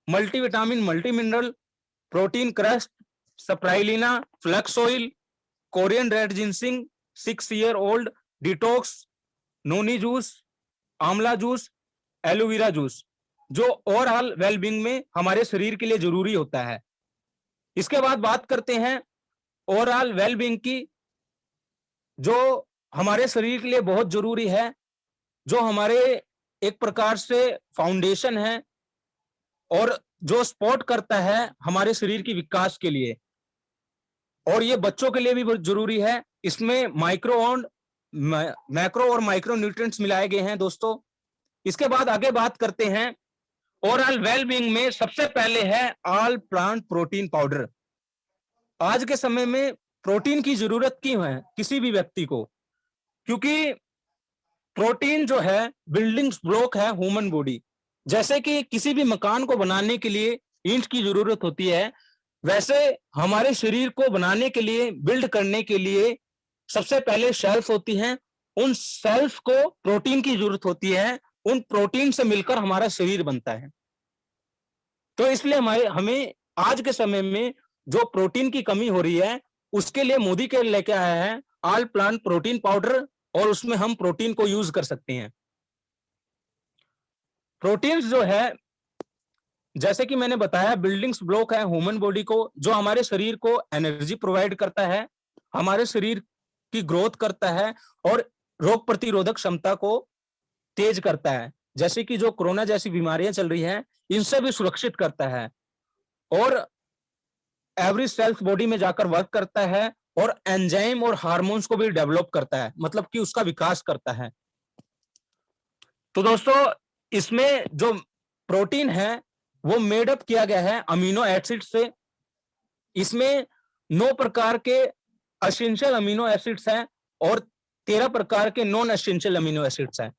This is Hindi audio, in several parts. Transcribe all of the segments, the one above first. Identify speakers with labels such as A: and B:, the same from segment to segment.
A: Multivitamin, multi mineral, protein crust, spirulina, flax oil, Korean red ginseng, 6 year old, detox, noni juice, आंवला जूस, एलोवेरा जूस, जो ओवरऑल वेलबींग में हमारे शरीर के लिए जरूरी होता है। इसके बाद बात करते हैं ओवरऑल वेलबींग की, जो हमारे शरीर के लिए बहुत जरूरी है, जो हमारे एक प्रकार से फाउंडेशन है और जो सपोर्ट करता है हमारे शरीर की विकास के लिए, और ये बच्चों के लिए भी बहुत जरूरी है। इसमें माइक्रो और मैक्रो और माइक्रो न्यूट्रिएंट्स मिलाए गए हैं दोस्तों। इसके बाद आगे बात करते हैं ओवरऑल वेलबींग में सबसे पहले है ऑल प्लांट प्रोटीन पाउडर। आज के समय में प्रोटीन की जरूरत क्यों है किसी भी व्यक्ति को? क्योंकि प्रोटीन जो है बिल्डिंग ब्लॉक है ह्यूमन बॉडी। जैसे कि किसी भी मकान को बनाने के लिए ईंट की जरूरत होती है, वैसे हमारे शरीर को बनाने के लिए, बिल्ड करने के लिए सबसे पहले सेल्स होती हैं। उन सेल्स को प्रोटीन की जरूरत होती है, उन प्रोटीन से मिलकर हमारा शरीर बनता है। तो इसलिए हमें आज के समय में जो प्रोटीन की कमी हो रही है, उसके लिए मोदी के लेके आया है ऑल प्लांट प्रोटीन पाउडर, और उसमें हम प्रोटीन को यूज कर सकते हैं। प्रोटीन्स जो है, जैसे कि मैंने बताया, बिल्डिंग्स ब्लॉक है ह्यूमन बॉडी को, जो हमारे शरीर को एनर्जी प्रोवाइड करता है, हमारे शरीर की ग्रोथ करता है और रोग प्रतिरोधक क्षमता को तेज करता है। जैसे कि जो कोरोना जैसी बीमारियां चल रही हैं, इनसे भी सुरक्षित करता है और एवरी सेल्स बॉडी में जाकर वर्क करता है और एंजाइम और हार्मोन्स को भी डेवलप करता है, मतलब कि उसका विकास करता है। तो दोस्तों, इसमें जो प्रोटीन है वो मेड अप किया गया है अमीनो एसिड से। इसमें 9 प्रकार के एसेंशियल अमीनो एसिड्स हैं और 13 प्रकार के नॉन एसेंशियल अमीनो एसिड्स हैं।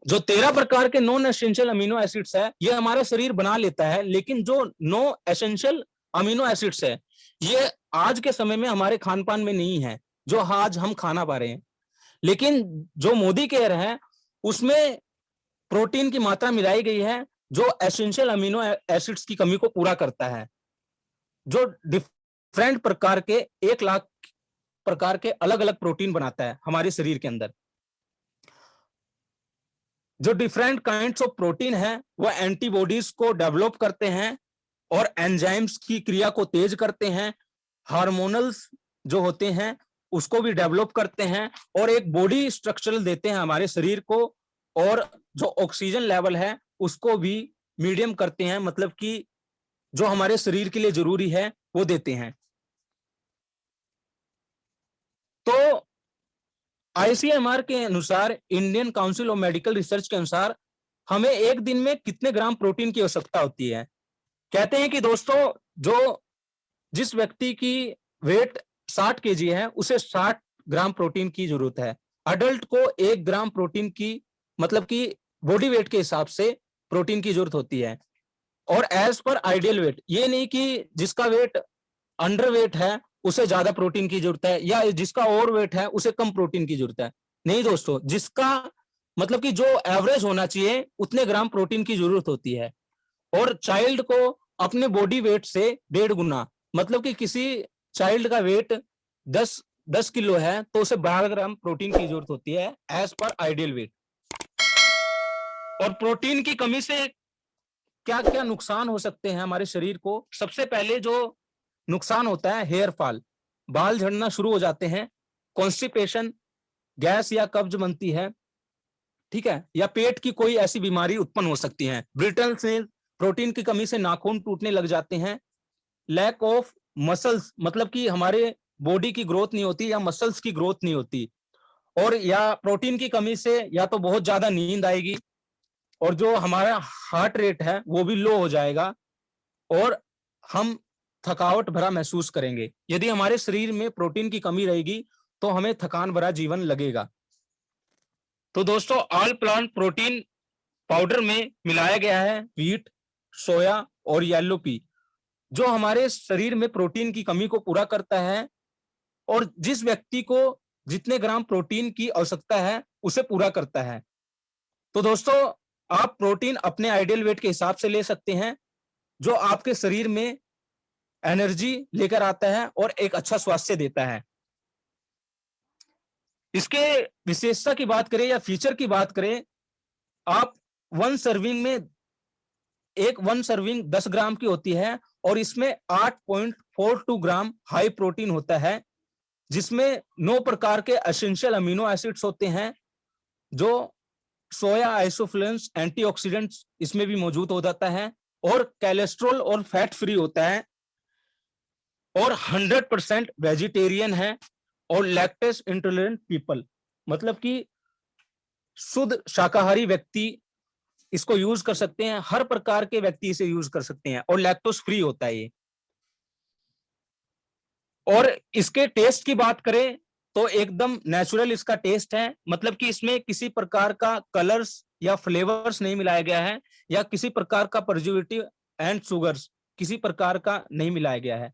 A: जो 13 प्रकार के नॉन एसेंशियल अमीनो एसिड्स है, ये हमारा शरीर बना लेता है, लेकिन जो नो एसेंशियल अमीनो एसिड्स है, ये आज के समय में हमारे खान पान में नहीं है, जो आज हम खाना पा रहे हैं। लेकिन जो मोदी केयर है, उसमें प्रोटीन की मात्रा मिलाई गई है जो एसेंशियल अमीनो एसिड्स की कमी को पूरा करता है, जो डिफरेंट प्रकार के 1 लाख प्रकार के अलग अलग प्रोटीन बनाता है हमारे शरीर के अंदर। जो डिफरेंट काइंड्स ऑफ प्रोटीन है वो एंटीबॉडीज को डेवलप करते हैं और एंजाइम्स की क्रिया को तेज करते हैं, हार्मोनल्स जो होते हैं उसको भी डेवलप करते हैं और एक बॉडी स्ट्रक्चरल देते हैं हमारे शरीर को, और जो ऑक्सीजन लेवल है उसको भी मीडियम करते हैं, मतलब कि जो हमारे शरीर के लिए जरूरी है वो देते हैं। तो आईसीएमआर के अनुसार, Indian council of medical research के अनुसार, हमें एक दिन में कितने ग्राम प्रोटीन की आवश्यकता होती है? कहते हैं कि दोस्तों, जो जिस व्यक्ति की वेट 60 केजी है उसे 60 ग्राम प्रोटीन की जरूरत है। अडल्ट को 1 ग्राम प्रोटीन की, मतलब कि बॉडी वेट के हिसाब से प्रोटीन की जरूरत होती है। और एज पर आइडियल वेट, ये नहीं कि जिसका वेट अंडर वेट है उसे ज्यादा प्रोटीन की जरूरत है या जिसका ओवर वेट है उसे कम प्रोटीन की जरूरत है। नहीं दोस्तों, जिसका मतलब कि जो एवरेज होना चाहिए उतने ग्राम प्रोटीन की जरूरत होती है। और चाइल्ड को अपने बॉडी वेट से 1.5 गुना, मतलब कि किसी चाइल्ड का वेट 10 किलो है तो उसे 12 ग्राम प्रोटीन की जरूरत होती है एज पर आइडियल वेट। और प्रोटीन की कमी से क्या क्या नुकसान हो सकते हैं हमारे शरीर को? सबसे पहले जो नुकसान होता है, हेयर फॉल, बाल झड़ना शुरू हो जाते हैं, कॉन्स्टिपेशन, गैस या कब्ज बनती है, ठीक है, या पेट की कोई ऐसी बीमारी उत्पन्न हो सकती है। ब्रिटल से प्रोटीन की कमी से नाखून टूटने लग जाते हैं। लैक ऑफ मसल्स, मतलब कि हमारे बॉडी की ग्रोथ नहीं होती या मसल्स की ग्रोथ नहीं होती। और या प्रोटीन की कमी से या तो बहुत ज्यादा नींद आएगी और जो हमारा हार्ट रेट है वो भी लो हो जाएगा और हम थकावट भरा महसूस करेंगे। यदि हमारे शरीर में प्रोटीन की कमी रहेगी तो हमें थकान भरा जीवन लगेगा। तो दोस्तों, ऑल प्लांट प्रोटीन पाउडर में मिलाया गया है व्हीट, सोया और येलो पी, जो हमारे शरीर में प्रोटीन की कमी को पूरा करता है और जिस व्यक्ति को जितने ग्राम प्रोटीन की आवश्यकता है उसे पूरा करता है। तो दोस्तों, आप प्रोटीन अपने आइडियल वेट के हिसाब से ले सकते हैं। जो आपके शरीर में एनर्जी लेकर आता है और एक अच्छा स्वास्थ्य देता है। इसके विशेषता की बात करें या फीचर की बात करें, आप वन सर्विंग में एक वन सर्विंग 10 ग्राम की होती है और इसमें 8.42 ग्राम हाई प्रोटीन होता है, जिसमें 9 प्रकार के एसेंशियल अमीनो एसिड्स होते हैं, जो सोया आइसोफ्लेवोन्स एंटीऑक्सीडेंट्स इसमें भी मौजूद हो जाता है और कोलेस्ट्रॉल और फैट फ्री होता है और 100% वेजिटेरियन है और लैक्टेस इंटॉलरेंट पीपल, मतलब कि शुद्ध शाकाहारी व्यक्ति इसको यूज कर सकते हैं, हर प्रकार के व्यक्ति इसे यूज कर सकते हैं और लैक्टोज फ्री होता है ये। और इसके टेस्ट की बात करें तो एकदम नेचुरल इसका टेस्ट है, मतलब कि इसमें किसी प्रकार का कलर्स या फ्लेवर्स नहीं मिलाया गया है या किसी प्रकार का प्रिजर्वेटिव एंड शुगर्स किसी प्रकार का नहीं मिलाया गया है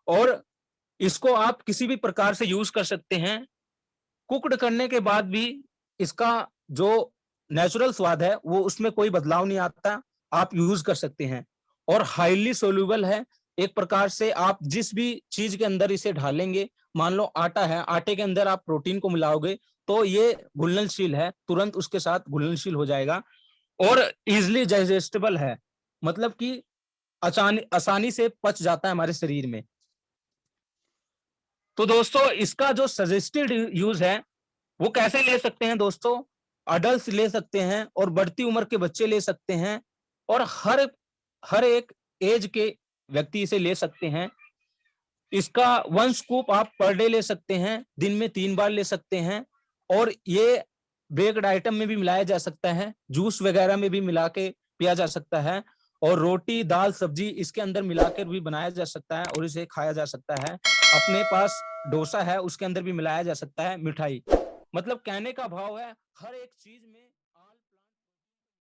A: और इसको आप किसी भी प्रकार से यूज कर सकते हैं। कुक्ड करने के बाद भी इसका जो नेचुरल स्वाद है वो उसमें कोई बदलाव नहीं आता, आप यूज कर सकते हैं और हाईली सोल्यूबल है। एक प्रकार से आप जिस भी चीज के अंदर इसे ढालेंगे, मान लो आटा है, आटे के अंदर आप प्रोटीन को मिलाओगे तो ये घुलनशील है, तुरंत उसके साथ घुलनशील हो जाएगा और इजिली डाइजेस्टेबल है, मतलब कि आसानी से पच जाता है हमारे शरीर में। तो दोस्तों इसका जो सजेस्टेड यूज है वो कैसे ले सकते हैं दोस्तों, अडल्ट ले सकते हैं और बढ़ती उम्र के बच्चे ले सकते हैं और हर एक एज के व्यक्ति इसे ले सकते हैं। इसका 1 स्कूप आप पर डे ले सकते हैं, दिन में 3 बार ले सकते हैं और ये बेक्ड आइटम में भी मिलाया जा सकता है, जूस वगैरह में भी मिला के पिया जा सकता है और रोटी दाल सब्जी इसके अंदर मिलाकर भी बनाया जा सकता है और इसे खाया जा सकता है। अपने पास डोसा है उसके अंदर भी मिलाया जा सकता है मिठाई, मतलब कहने का भाव है हर एक चीज में